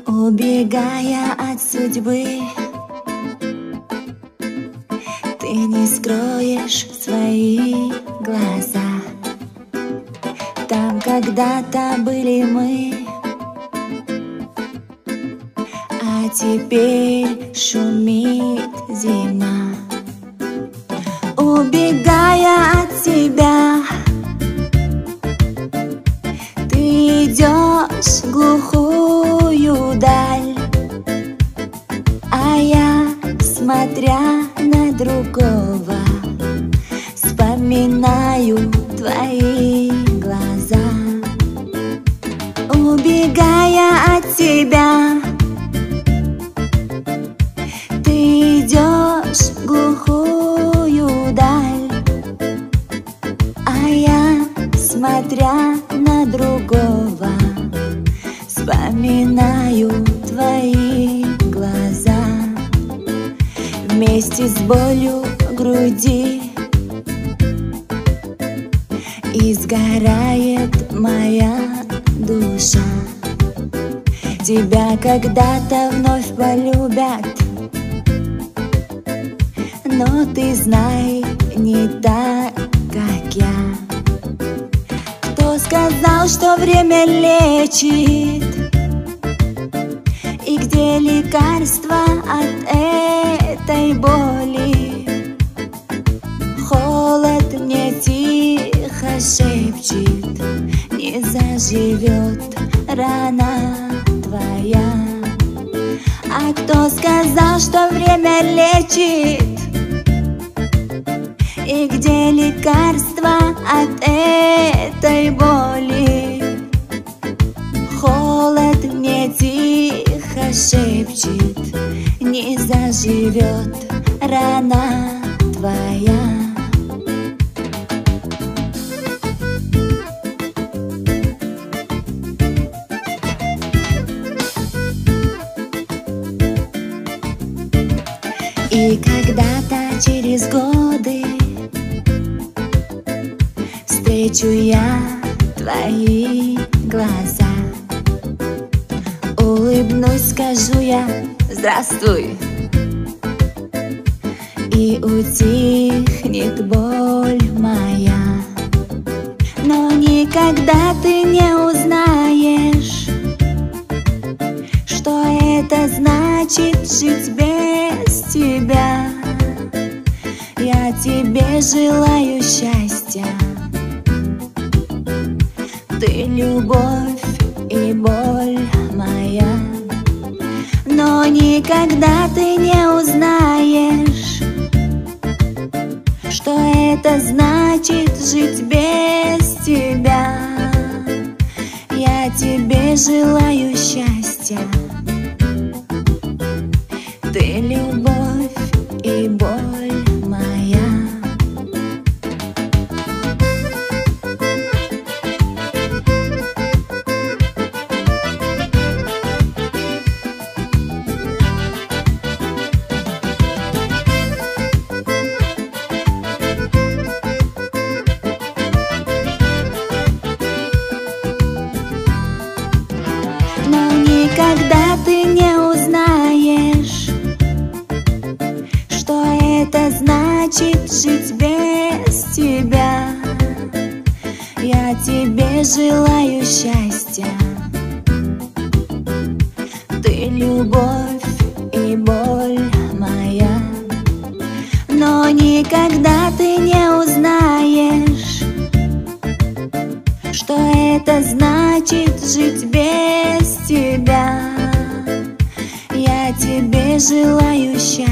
Убегая от судьбы, ты не скроешь свои глаза. Там когда-то были мы, а теперь шумит зима. Убегая от себя, ты идешь в глухую даль, а я, смотря на другого, вспоминаю твои глаза. Убегая от тебя, ты идешь в глухую даль, а я, смотря на другого, вспоминаю твои глаза. Вместе с болью в груди изгорает моя душа. Тебя когда-то вновь полюбят, но ты знай, не так, как я. Кто сказал, что время лечит? И где лекарство от этой боли? Холод мне тихо шепчет: не заживет рана твоя. А кто сказал, что время лечит? И где лекарство от этой боли? Холод мне тихо шепчет: не заживет рана твоя. И когда-то через годы встречу я твои глаза, улыбнусь, скажу я: здравствуй, и утихнет боль моя. Но никогда ты не узнаешь, что это значит жить без тебя. Я тебе желаю счастья, ты любовь и боль моя. Но никогда ты не узнаешь, что это значит жить без тебя. Я тебе желаю счастья, ты любовь и боль моя. Но никогда ты не узнаешь, что это значит жить без тебя. Я тебе желаю счастья, ты любовь и боль моя. Но никогда ты не узнаешь, что это значит жить без тебя. Я тебе желаю счастья,